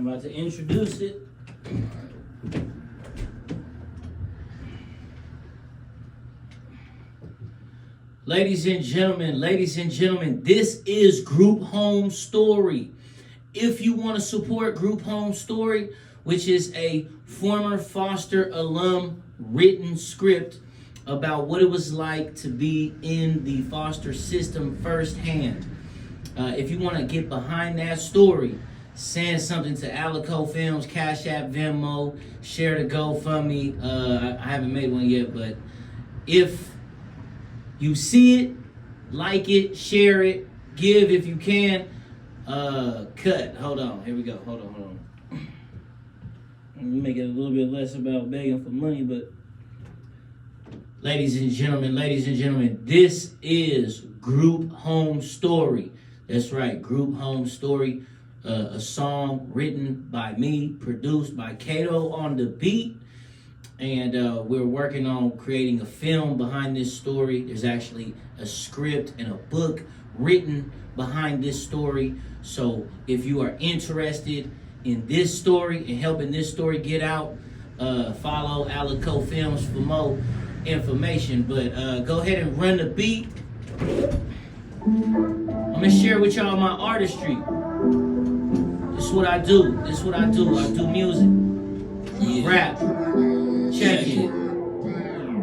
I'm about to introduce it. Ladies and gentlemen, this is Group Home Story. If you want to support Group Home Story, which is a former Foster alum written script about what it was like to be in the foster system firsthand. If you want to get behind that story, send something to Alico Films, Cash App, Venmo, share the GoFundMe. I haven't made one yet, but if you see it, like it, share it, give if you can. Cut. Hold on. Here we go. Hold on. Let me make it a little bit less about begging for money, but ladies and gentlemen, this is Group Home Story. That's right, Group Home Story. A song written by me, produced by Kato on the beat. And we're working on creating a film behind this story. There's actually a script and a book written behind this story. So if you are interested in this story and helping this story get out, follow Alico Films for more information. But go ahead and run the beat. I'm gonna share with y'all my artistry. This is what I do. I do music. Yeah. Rap. Check it.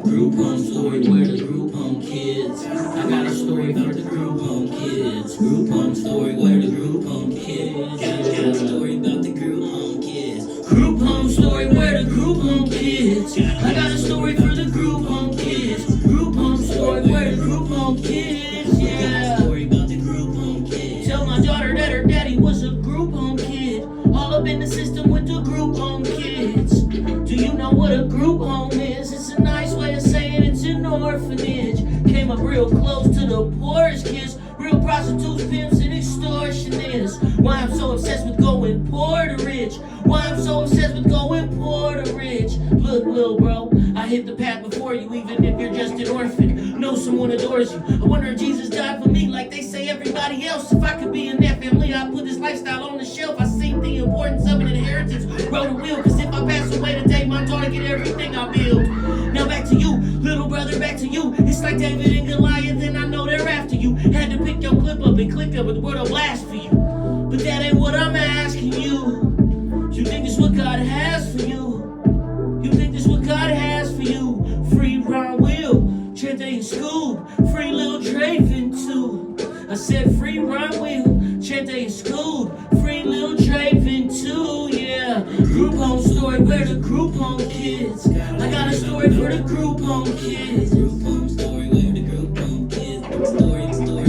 Group home story, where the group home kids. I got a story for the group home kids. Group home story, where the group home kids. Got a story about the group home kids. Group home story, where the group home kids. I got a story for the group home kids. Group home story, where the group home kids. Yeah. Story about the group home kids. Tell my daughter that her daddy was a group home kid. All up in the system with the group home kids. Do you know what a group home is? It's a nice way of saying it's an orphanage. Came up real close to the poorest kids. Real prostitutes, pimps, and extortionists. Why I'm so obsessed with going poor to rich. Why I'm so obsessed with going poor to rich. Look, little bro, I hit the path before you, even if you're just an orphan. Know someone adores you. I wonder if Jesus died for me like they say everybody else. If I could be in that family, I'd put this lifestyle on the shelf. I see the importance of an inheritance. Wrote a will, cause if I pass away today, my daughter get everything I build. Now back to you, little brother, back to you. It's like David and Goliath, and I know they're after you. Had to pick your clip up and click up, but the word will blast for you. But that ain't what I'm asking you. You think it's what God has for you? You think this what God has for you? Free Ron Will, Trente and Scoop, free Lil Draven too. I said free Ron Will, Trente and Scoop, free Lil Draven too, yeah. Group home story, where the group home kids. I got a story for the group home kids. Group home story, where the group home kids. Story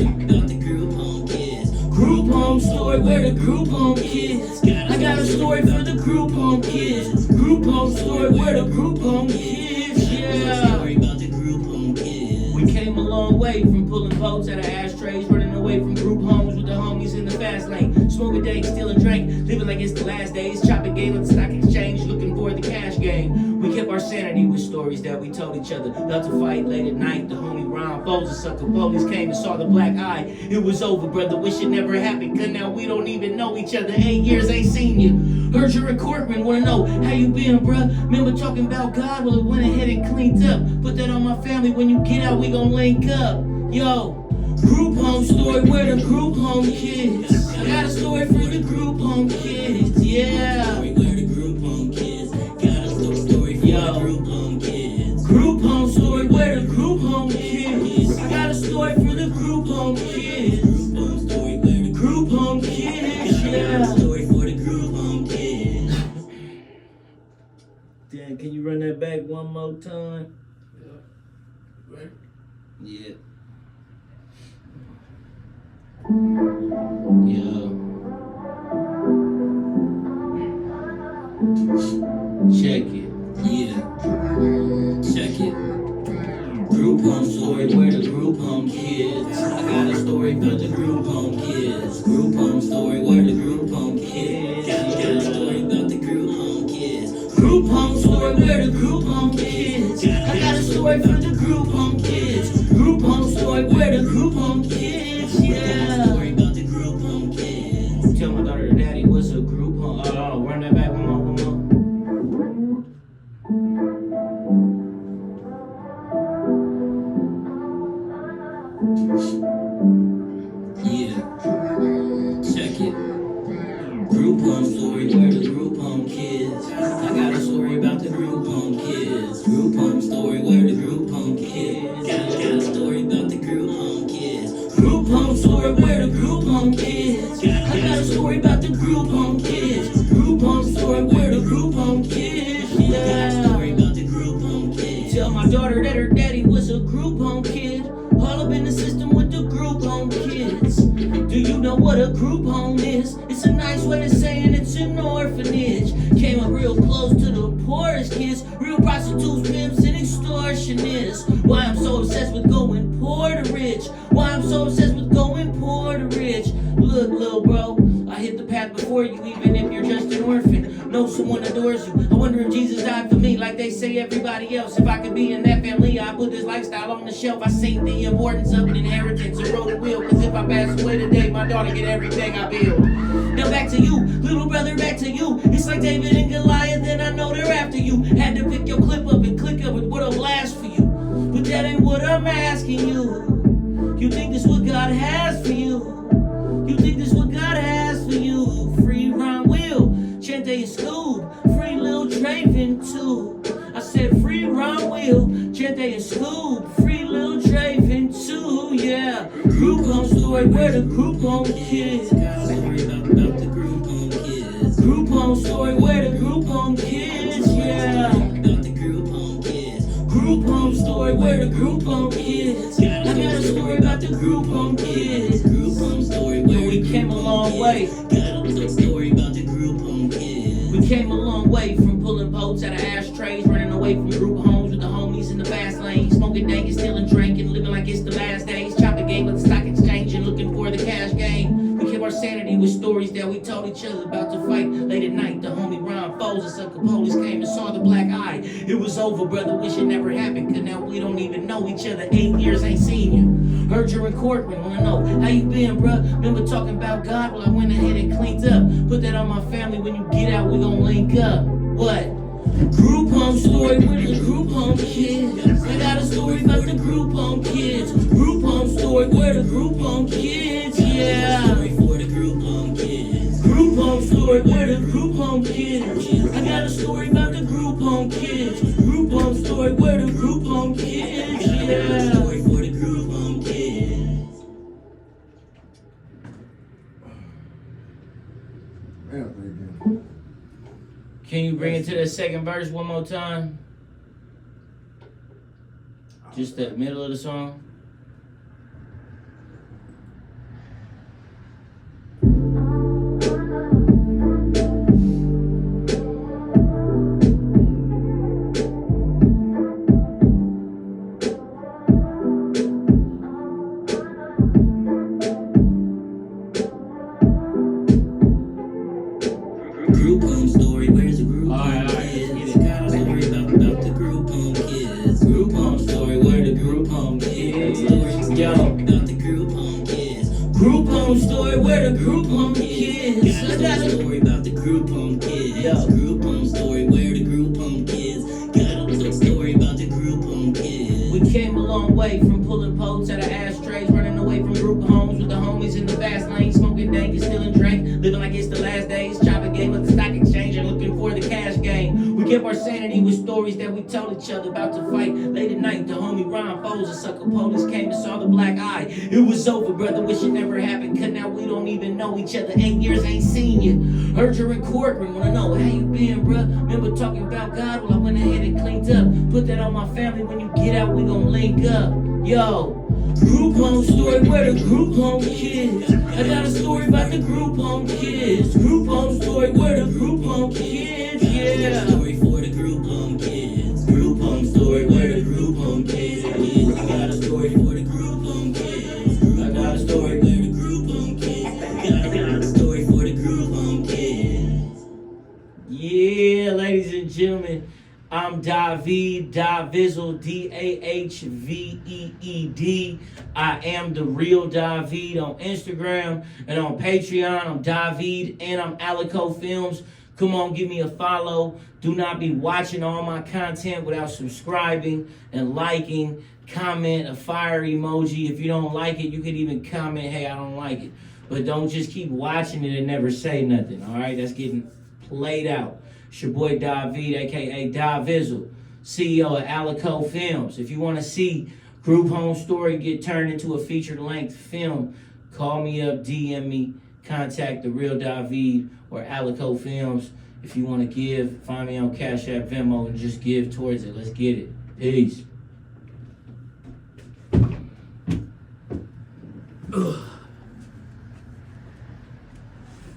about the group home kids. Group home story, where the group home kids. I got a story for the group home kids. Group home story, where the group home kids, yeah. Story about the group home kids. We came a long way from pulling votes out of ashtrays, running away from group homes with the homies in the fast lane. Smoking dank, stealing drink, living like it's the last days. Chopping game at the stock exchange, looking for the cash game. We kept our sanity with stories that we told each other. About to fight late at night, the homie Ron Foles and sucker police came and saw the black eye. It was over, brother, wish it never happened, cause now we don't even know each other. 8 years ain't seen you. Heard you're in Corcoran, wanna know how you been, bruh? Remember talking about God? Well, it went ahead and cleaned up. Put that on my family, when you get out, we gon' link up. Yo, group home story, where the group home kids. I got a story for the group home kids, yeah. Where the group home kids. Got a story for the group home kids. Group home story, where the group home kids. I got a story for the group home kids. Group home story, where the group home kids, yeah. Story for the group home kids. Damn, can you run that back one more time? Yeah. Right? Yeah. Yo. Check it. Yeah. Check it. Group home story, where the group home kids. I got a story for the group home kids. Group home story, where the group home kids. Got a story about the group home kids. Group home story, where the group home kids. I got a story for the group home kids. Group home story, where the group home kids, yeah. Story about the group home kids. Tell my daughter her daddy was a group home. Oh, group home story, where the group home kids. I got a story about the group home kids. Group home story, where the group home kids. I got a story about the group home kids. Group home story, where the group home kids. I got a story about the group home kids. Group home story, where the group home kids. Yeah. Story about the group home kids. Tell my daughter that her daddy was a group home kid. All up in the system with the group home kids. Do you know what a group home is? It's a nice way of saying it's an orphanage. Came up real close to the poorest kids. Real prostitutes, pimps, and extortionists. Why I'm so obsessed with going poor to rich. Why I'm so obsessed with going poor to rich. Look, little bro, I hit the path before you, even if you're just an orphan. Know someone adores you. I wonder if Jesus died for me like they say everybody else. If I could be in that family, I put this lifestyle on the shelf. I seen the importance of an inheritance and wrote a will. Cause if I pass away today, my daughter get everything I build. Now back to you, little brother, back to you. It's like David and Goliath, and I know they're after you. Had to pick your clip up and click up with what a blast for you. But that ain't what I'm asking you. You think this what God has for you? You think this what God has for you? Free Ron Will, Chente and Scoob, free Lil Draven too. I said free Ron Will, Chente and Scoob, free Lil Draven too. Yeah, group home story, where the group home kids. Story about the group home kids. Group home story, where the group home kids. Yeah, about the group home kids. Group home story, where the group home kids. I got a story about the group home kids. Group home story, where we came a long way. Got a story about the group home kids. We came a long way from pulling boats out of ashtrays, running away from group homes with the homies in the fast lane, smoking dank and stealing, drinking, living like it's the last days, chopping game with the stock exchange and looking for the cash game. We kept our sanity with stories that we told each other about to fight. Late at night, the homie Ron Foles and sucker police came and saw the black eye. It was over, brother, wish it never happened, cause now we don't even know each other. 8 years ain't seen you. Heard you're in Corcoran, wanna know how you been, bruh? Remember talking about God? Well, I went ahead and cleaned up. Put that on my family. When you get out, we gon' link up. What? Group home story with the group home kids. I got a story about the group home kids. Group home story where the group home kids. Yeah. Story for the group home kids. Group home story where the group home kids. I got a story about the group home kids. Group home story where the group home kids. Yeah. Story for the group home kids. Can you bring it to the second verse one more time? Just the middle of the song. Group home story, where's the group home kids? Got a story about the group home kids. Group home story, where the group home kids. Yo, about the group home kids. Group home story, where the group home kids. I got a story about the group home kids. Yo, group home story, where the group home kids. Got a story about the group home kids. We came a long way from pulling posts out of ashtrays, running away from group homes with the homies in the fast lane, smoking dank and stealing drink, living like it's the last days, chopping game with the stock exchange and looking for the cash game. We kept our sanity with stories that we told each other about to fight. Late at night, the homie Ron Foles and sucker police came and saw the black eye. It was over, brother, wish it never happened, cause now we don't even know each other. 8 years ain't seen you. Heard you're in Corcoran, wanna know how you been, bruh? Remember talking about God? Well, I went ahead and cleaned up. Put that on my family. When you get out, we gon' link up. Yo, group home story where the group home kids. I got a story about the group home kids. Group home story where the group home kids. Yeah. Story for the group home kids. Group home story where the group home kids. I got a story for the group home kids. I got a story where the group home kids. I got a story for the group home kids. Yeah, ladies and gentlemen. I'm Dahveed, Dahvizzle, Dahveed. I am the real Dahveed on Instagram and on Patreon. I'm Dahveed and I'm Alico Films. Come on, give me a follow. Do not be watching all my content without subscribing and liking comment a fire emoji. If you don't like it, you can even comment, hey, I don't like it. But don't just keep watching it and never say nothing, all right? That's getting played out. It's your boy Dahveed, a.k.a. Dahvizzle, CEO of Alico Films. If you want to see Group Home Story get turned into a feature-length film, call me up, DM me, contact The Real Dahveed or Alico Films. If you want to give, find me on Cash App, Venmo, and just give towards it. Let's get it. Peace.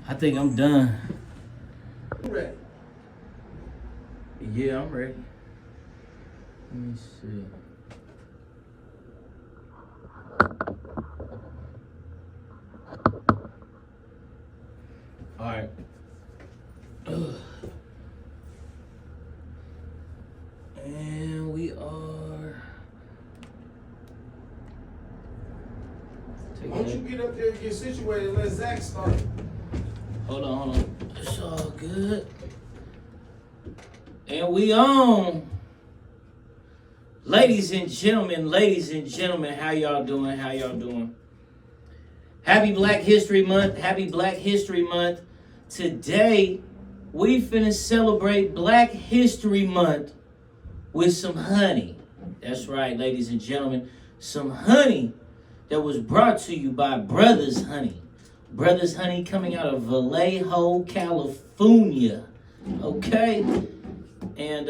I think I'm done. Ready. Yeah, I'm ready. Let me see. All right. And we are. Why don't you get up there and get situated and let Zach start? Hold on. It's all good. And we on. Ladies and gentlemen, how y'all doing? Happy Black History Month. Today, we finna celebrate Black History Month with some honey. That's right, ladies and gentlemen. Some honey that was brought to you by Brothers Honey. Brothers Honey coming out of Vallejo, California. Okay? And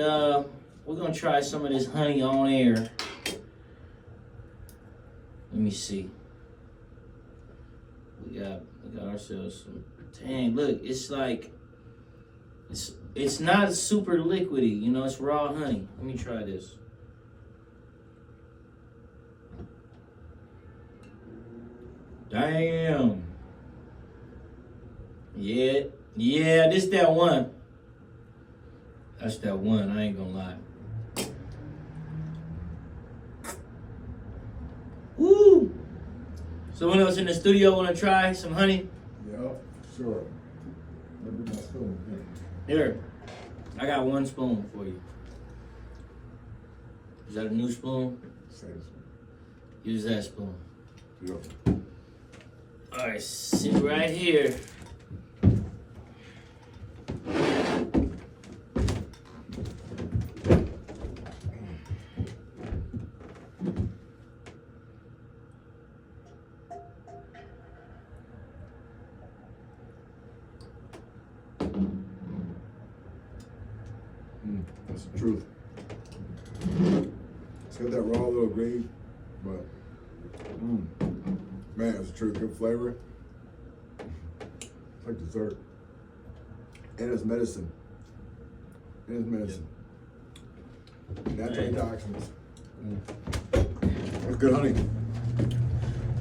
we're going to try some of this honey on air. Let me see. We got ourselves some. Dang, look, it's like it's not super liquidy, you know, it's raw honey. Let me try this. Damn. Yeah, this that one. That's that one, I ain't gonna lie. Woo! Someone else in the studio wanna try some honey? Yeah, sure. Let me get my spoon. Here, I got one spoon for you. Is that a new spoon? Same spoon. Use that spoon. Yep. All right, sit right here. That's the truth. It's got that raw little green, but man, it's a true good flavor. It's like dessert. And it's medicine. Natural antioxidants. That's good honey.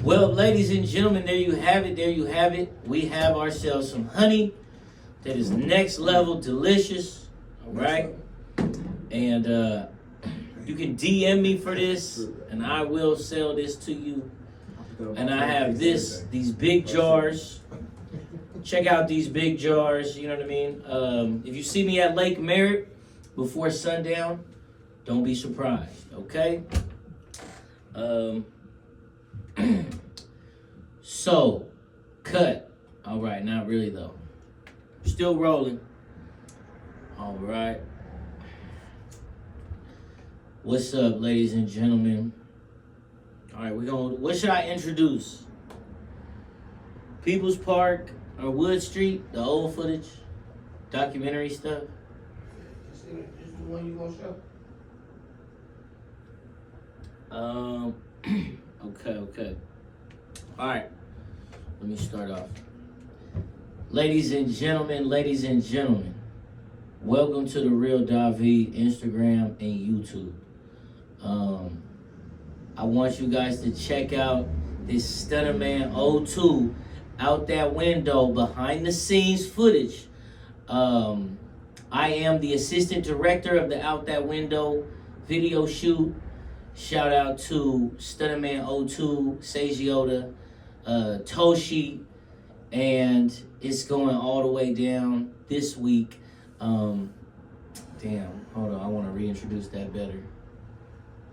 Well, ladies and gentlemen, there you have it. We have ourselves some honey that is next level delicious. All right. And you can DM me for this, and I will sell this to you. And I have these big jars. Check out these big jars, you know what I mean? If you see me at Lake Merritt before sundown, don't be surprised, okay? So, cut. All right, not really though. Still rolling. All right. What's up, ladies and gentlemen? All right, what should I introduce? People's Park or Wood Street, the old footage, documentary stuff? This is the one you gonna show? Okay. All right, let me start off. Ladies and gentlemen, welcome to The Real Dahveed, Instagram and YouTube. I want you guys to check out this Stunner Man 02 out that window behind the scenes footage. I am the assistant director of the Out That Window video shoot. Shout out to Stunner Man 02, Seijioda, Toshi, and it's going all the way down this week. Damn, hold on, I want to reintroduce that better.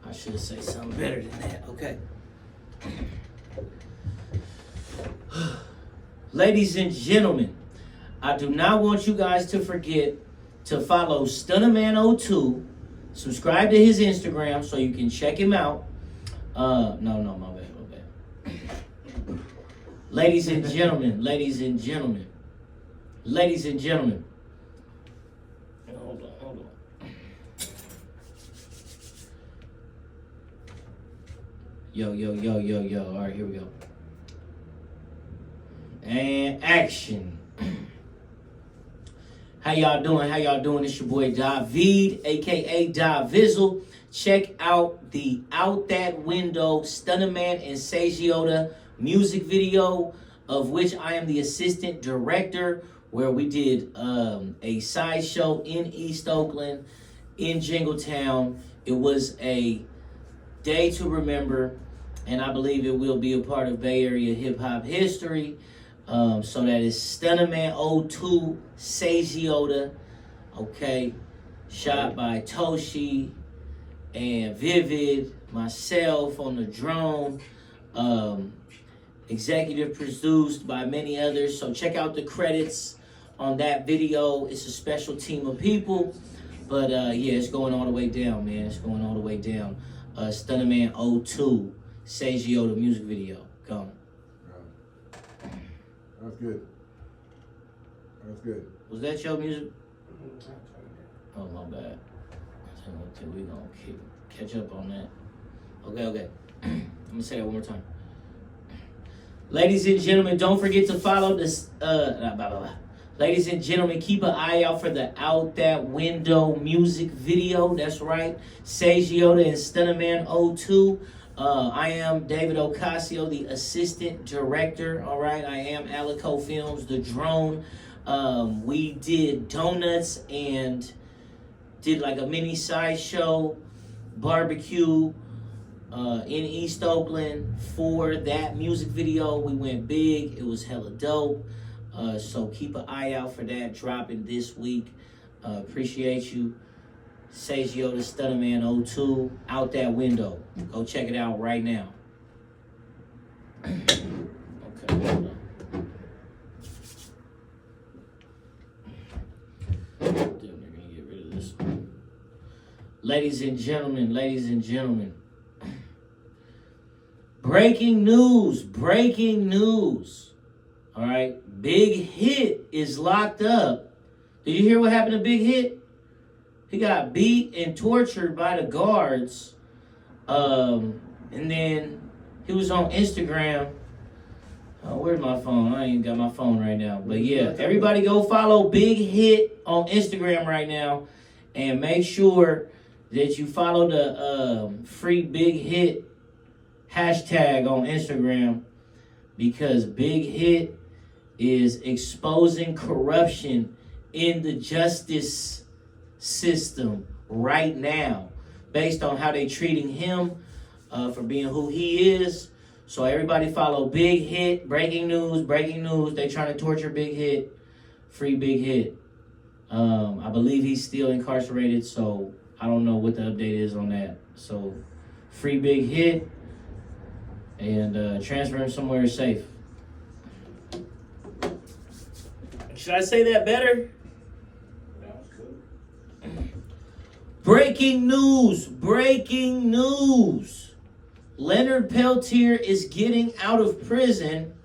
I should say something better than that. Okay. Ladies and gentlemen, I do not want you guys to forget to follow Stunnerman02. Subscribe to his Instagram so you can check him out. No, my bad. Ladies and gentlemen. Hold on. Yo. All right, here we go. And action. How y'all doing? It's your boy Dahveed, aka Dahvizzle. Check out the Out That Window Stunnerman and Sejiota music video, of which I am the assistant director, where we did a sideshow in East Oakland, in Jingletown. It was a day to remember, and I believe it will be a part of Bay Area hip-hop history. So that is Stunnerman02 Sejiota, okay, shot by Toshi and Vivid, myself on the drone, executive produced by many others. So check out the credits on that video. It's a special team of people, but yeah, it's going all the way down, man. It's going all the way down. Stunnerman02 Sejiota music video. Go. That's good. Was that your music? Oh, my bad. We're going to catch up on that. Okay. I'm going to say that one more time. Ladies and gentlemen, don't forget to follow this. Ladies and gentlemen, keep an eye out for the Out That Window music video. That's right. Sejiota and Stunnerman02. I am David Ocasio, the assistant director. All right, I am Alico Films, the drone. We did donuts and did like a mini sideshow barbecue in East Oakland for that music video. We went big. It was hella dope. So keep an eye out for that dropping this week. Appreciate you. Sejiota Stunnerman02, Out That Window. Go check it out right now. Okay, hold on. Then we're gonna get rid of this one. Ladies and gentlemen. Breaking news. All right, Big Hit is locked up. Did you hear what happened to Big Hit? He got beat and tortured by the guards. And then he was on Instagram. Oh, where's my phone? I ain't got my phone right now. But yeah, everybody go follow Big Hit on Instagram right now. And make sure that you follow the free Big Hit hashtag on Instagram. Because Big Hit is exposing corruption in the justice system right now, based on how they treating him for being who he is. So everybody follow Big Hit. Breaking news. They trying to torture Big Hit. Free Big Hit. I believe he's still incarcerated, so I don't know what the update is on that. So free Big Hit and transfer him somewhere safe. Should I say that better? Breaking news. Leonard Peltier is getting out of prison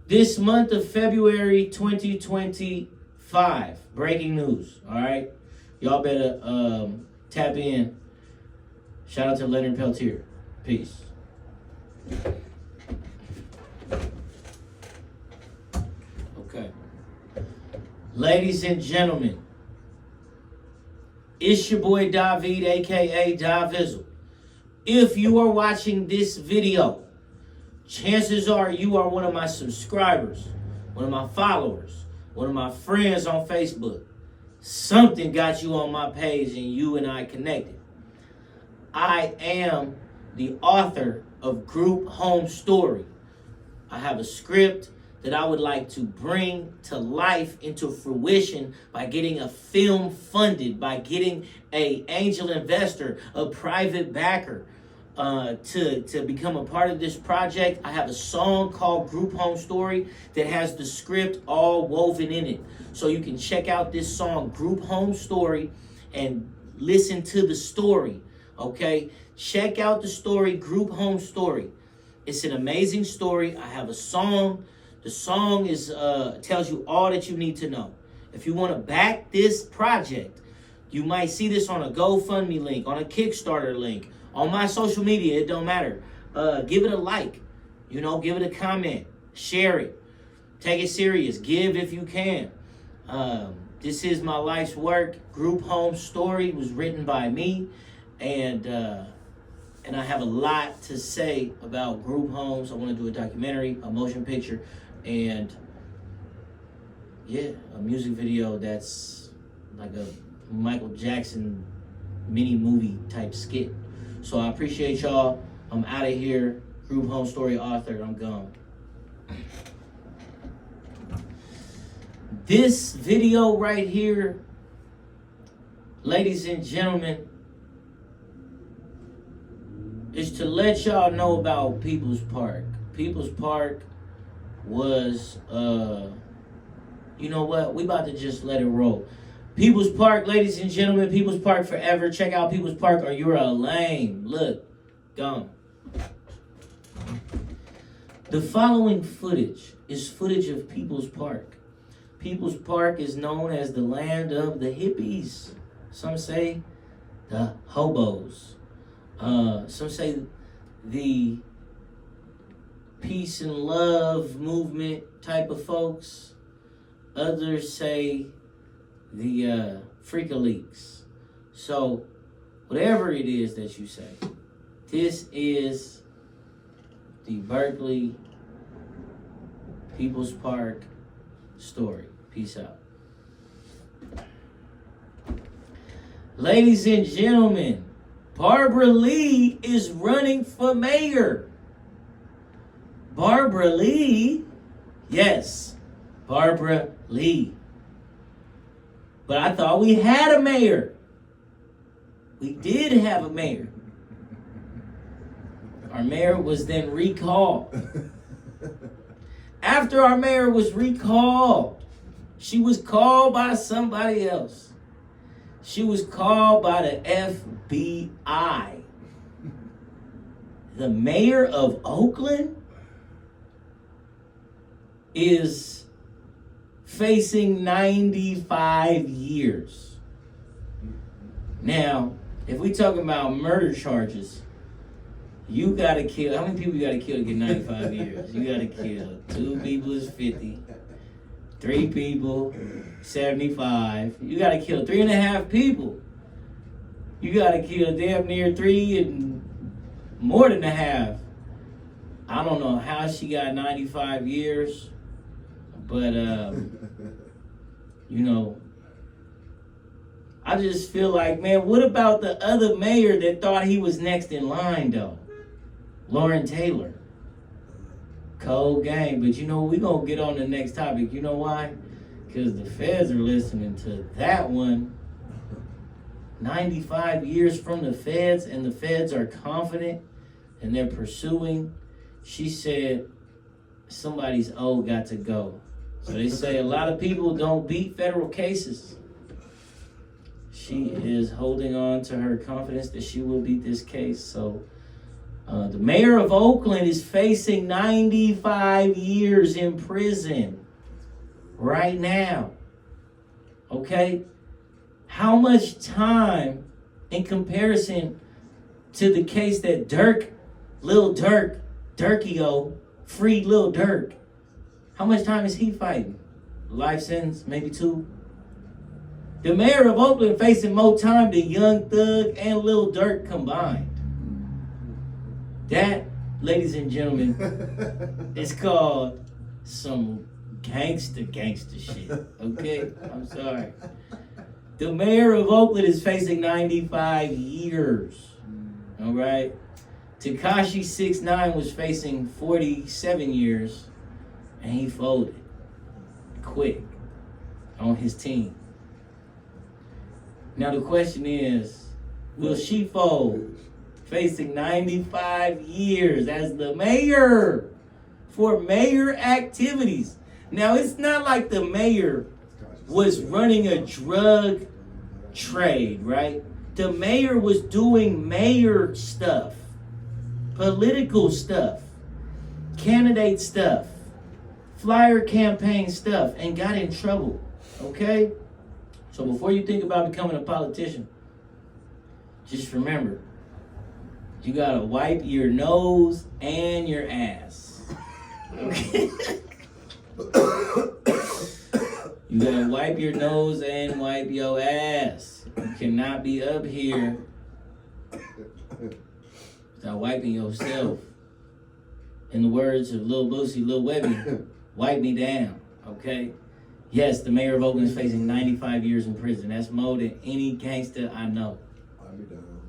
this month of February 2025. Breaking news, all right? Y'all better tap in. Shout out to Leonard Peltier. Peace. Okay. Ladies and gentlemen, it's your boy Dahveed, aka Dahvizzle. If you are watching this video, chances are you are one of my subscribers, one of my followers, one of my friends on Facebook. Something got you on my page and you and I connected. I am the author of Group Home Story. I have a script that I would like to bring to life, into fruition, by getting a film funded, by getting a angel investor, a private backer, to become a part of this project. I have a song called Group Home Story that has the script all woven in it. So you can check out this song, Group Home Story, and listen to the story, okay? Check out the story, Group Home Story. It's an amazing story. I have a song. The song is tells you all that you need to know. If you want to back this project, you might see this on a GoFundMe link, on a Kickstarter link, on my social media. It don't matter. Give it a like. Give it a comment. Share it. Take it serious. Give if you can. This is my life's work. Group Home Story was written by me, and I have a lot to say about group homes. I want to do a documentary, a motion picture, and a music video that's like a Michael Jackson mini movie type skit. So I appreciate y'all. I'm out of here. Group Home Story author. I'm gone. This video right here, ladies and gentlemen, is to let y'all know about People's Park. People's Park was, you know what? We about to just let it roll. People's Park, ladies and gentlemen, People's Park forever. Check out People's Park or you're a lame. Look, gone. The following footage is footage of People's Park. People's Park is known as the land of the hippies. Some say the hobos. Some say the peace and love movement type of folks. Others say the freak-a-leaks. So, whatever it is that you say, this is the Berkeley People's Park story. Peace out. Ladies and gentlemen, Barbara Lee is running for mayor. Barbara Lee? Yes, Barbara Lee. But I thought we had a mayor. We did have a mayor. Our mayor was then recalled. After our mayor was recalled, she was called by somebody else. She was called by the FBI. The mayor of Oakland is facing 95 years. Now, if we talking about murder charges, you gotta kill, how many people you gotta kill to get 95 years? You gotta kill 2 people is 50, 3 people, 75. You gotta kill 3.5 people. You gotta kill damn near 3 and more than a half. I don't know how she got 95 years, but I just feel like, man, what about the other mayor that thought he was next in line though? Lauren Taylor. Cold game. But we gonna get on the next topic. You know why? Because the feds are listening to that one. 95 years from the feds, and the feds are confident and they're pursuing. She said somebody's old got to go. So they say a lot of people don't beat federal cases. She is holding on to her confidence that she will beat this case. So the mayor of Oakland is facing 95 years in prison right now. Okay? How much time in comparison to the case that Lil Durk, Durkio, freed Lil Durk? How much time is he fighting? Life sentence, maybe 2. The mayor of Oakland facing more time than Young Thug and Lil Durk combined. That, ladies and gentlemen, is called some gangster shit. Okay? I'm sorry. The mayor of Oakland is facing 95 years. All right? Tekashi 6ix9ine was facing 47 years. And he folded quick on his team. Now the question is, will she fold facing 95 years as the mayor for mayor activities? Now it's not like the mayor was running a drug trade, right? The mayor was doing mayor stuff, political stuff, candidate stuff, flyer campaign stuff, and got in trouble, okay? So before you think about becoming a politician, just remember, you gotta wipe your nose and your ass. Okay? You gotta wipe your nose and wipe your ass. You cannot be up here without wiping yourself. In the words of Lil Boosie, Lil Webby, wipe me down, okay? Yes, the mayor of Oakland is facing 95 years in prison. That's more than any gangster I know. Wipe me down.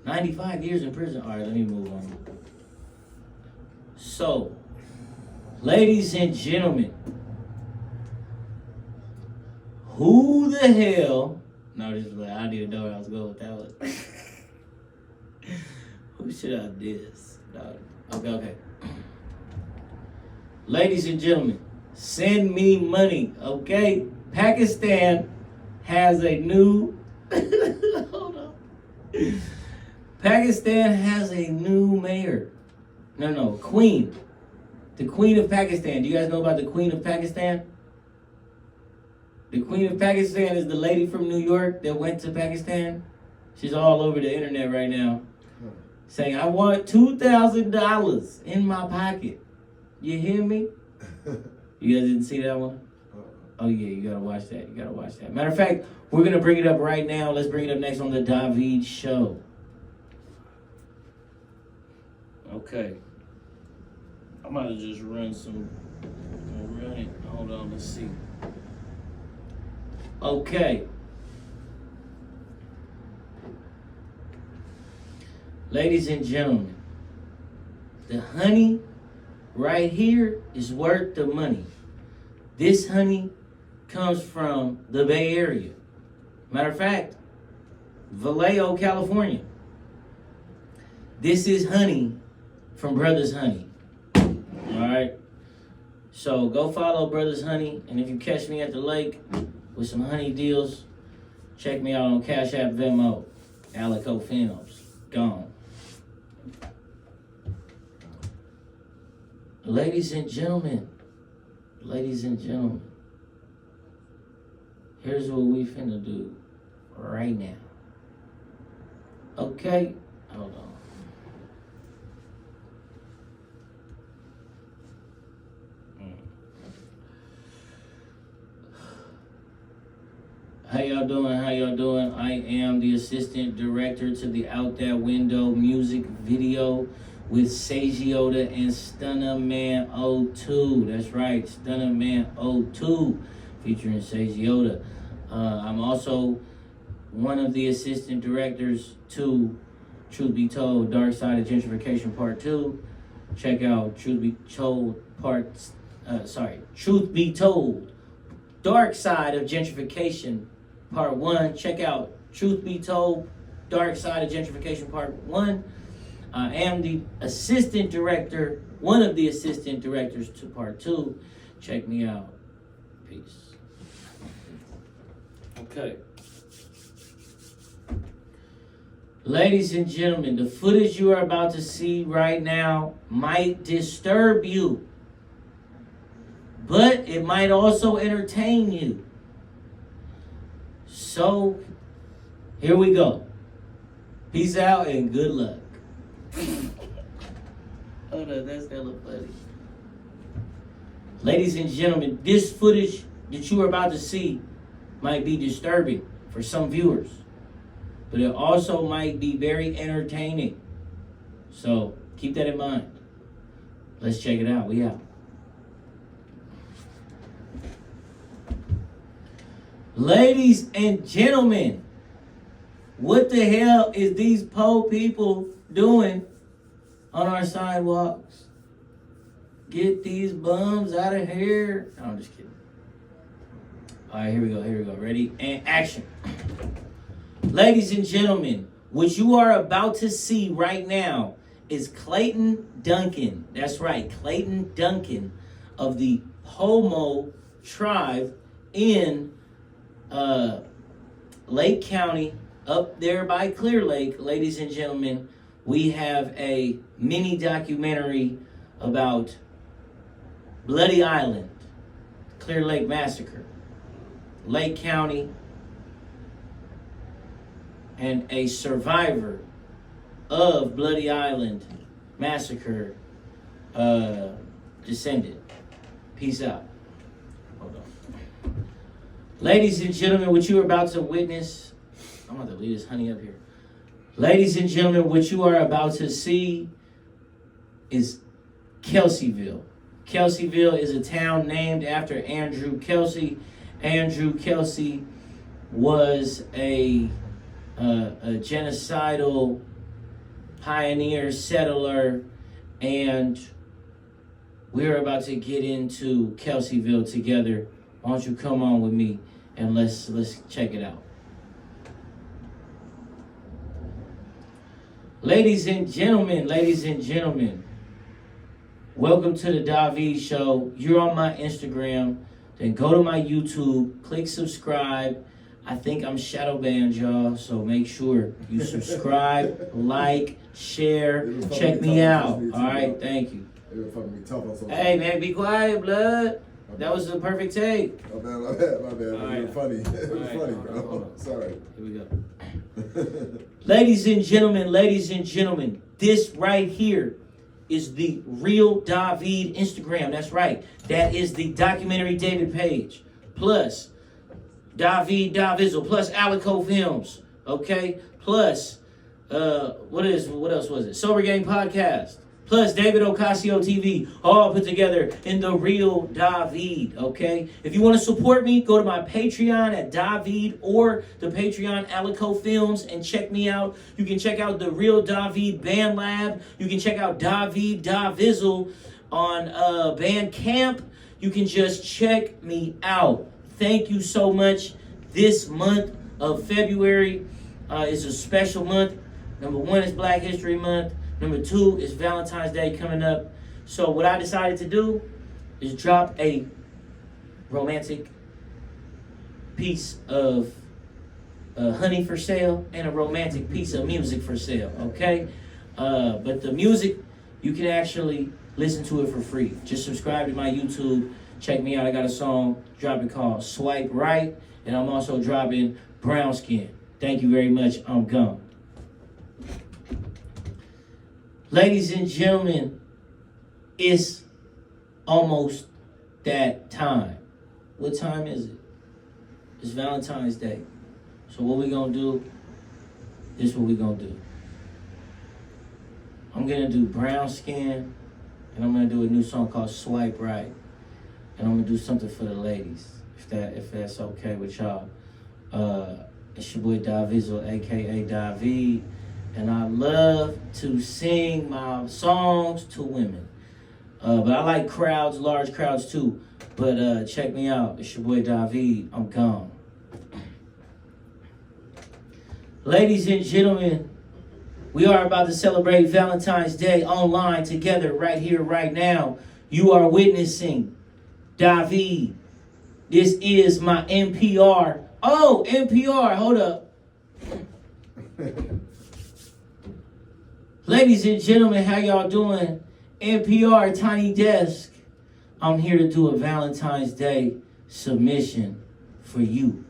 95 years in prison. All right, let me move on. So, ladies and gentlemen, who the hell... No, this is like, I didn't know where I was going with that one. Who should I diss? No. Okay. Ladies and gentlemen, send me money, okay? Pakistan has a new... Hold on. Pakistan has a new mayor. No, queen. The Queen of Pakistan. Do you guys know about the Queen of Pakistan? The Queen of Pakistan is the lady from New York that went to Pakistan. She's all over the internet right now saying, I want $2,000 in my pocket. You hear me? You guys didn't see that one? Oh yeah, you gotta watch that. Matter of fact, we're gonna bring it up right now. Let's bring it up next on the Dahveed show. Okay. I might have just run it. Hold on, let's see. Okay. Ladies and gentlemen, the honey right here is worth the money. This honey comes from the Bay Area. Matter of fact, Vallejo, California. This is honey from Brothers Honey. All right. So go follow Brothers Honey, and if you catch me at the lake with some honey deals, check me out on Cash App, Venmo, Alico Films. Gone. Ladies and gentlemen, here's what we finna do right now. Okay? Hold on. How y'all doing? I am the assistant director to the Out That Window music video with Sagiota and Stunner Man 02. That's right, Stunner Man 02 featuring Sagiota. I'm also one of the assistant directors to Truth Be Told, Dark Side of Gentrification Part 2. Check out Truth Be Told Truth Be Told, Dark Side of Gentrification Part 1. Check out Truth Be Told, Dark Side of Gentrification Part 1. I am the assistant director, one of the assistant directors to Part 2. Check me out. Peace. Okay. Ladies and gentlemen, the footage you are about to see right now might disturb you, but it might also entertain you. So, here we go. Peace out and good luck. Hold on, that's hella funny. Ladies and gentlemen, this footage that you are about to see might be disturbing for some viewers, but it also might be very entertaining. So, keep that in mind. Let's check it out. We out. Ladies and gentlemen, what the hell is these po people doing on our sidewalks? Get these bums out of here. No, I'm just kidding. All right, here we go. Ready? And action. Ladies and gentlemen, what you are about to see right now is Clayton Duncan. That's right, Clayton Duncan of the Pomo tribe in Lake County, up there by Clear Lake. Ladies and gentlemen, we have a mini documentary about Bloody Island, Clear Lake Massacre, Lake County, and a survivor of Bloody Island Massacre descendant. Peace out. Hold on. Ladies and gentlemen, what you are about to witness, I'm about to leave this honey up here. Ladies and gentlemen, what you are about to see is Kelseyville. Kelseyville is a town named after Andrew Kelsey. Andrew Kelsey was a genocidal pioneer, settler, and we're about to get into Kelseyville together. Why don't you come on with me and let's check it out. Ladies and gentlemen, welcome to the Dahveed Show. You're on my Instagram. Then go to my YouTube, click subscribe. I think I'm shadow banned, y'all, so make sure you subscribe, like, share, check me out. All right, thank you. Hey, man, be quiet, blood. That was the perfect take. My bad. All It right. was funny. It was funny, Hold bro. on. Sorry. Here we go. Ladies and gentlemen, this right here is the real Dahveed Instagram. That's right. That is the documentary David page. Plus Dahveed Davizzle. Plus Alico Films. Okay? Plus what else was it? Sober Gang Podcast. Plus David Ocasio TV, all put together in the real Dahveed, okay? If you want to support me, go to my Patreon at Dahveed or the Patreon Alico Films and check me out. You can check out the real Dahveed Band Lab. You can check out Dahveed Davizzle on Bandcamp. You can just check me out. Thank you so much. This month of February is a special month. Number 1 is Black History Month. Number 2 is Valentine's Day coming up. So what I decided to do is drop a romantic piece of honey for sale and a romantic piece of music for sale, okay? But the music, you can actually listen to it for free. Just subscribe to my YouTube. Check me out. I got a song dropping called Swipe Right. And I'm also dropping Brown Skin. Thank you very much. I'm gone. Ladies and gentlemen, it's almost that time. What time is it? It's Valentine's Day. So what we gonna do is what we gonna do. I'm gonna do Brown Skin, and I'm gonna do a new song called Swipe Right. And I'm gonna do something for the ladies, if that's okay with y'all. It's your boy Davizzle, aka Dahveed. And I love to sing my songs to women. But I like crowds, large crowds too. But check me out. It's your boy Dahveed. I'm gone. Ladies and gentlemen, we are about to celebrate Valentine's Day online together right here, right now. You are witnessing Dahveed. This is my NPR. Oh, NPR. Hold up. Ladies and gentlemen, how y'all doing? NPR Tiny Desk. I'm here to do a Valentine's Day submission for you.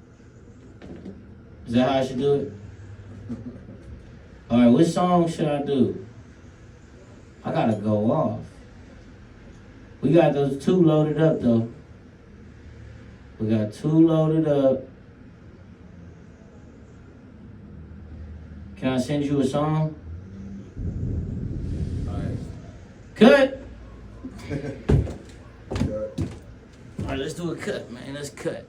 Is that how I should do it? All right, what song should I do? I gotta go off. We got those 2 loaded up, though. We got 2 loaded up. Can I send you a song? Cut. All right, let's do a cut, man. Let's cut.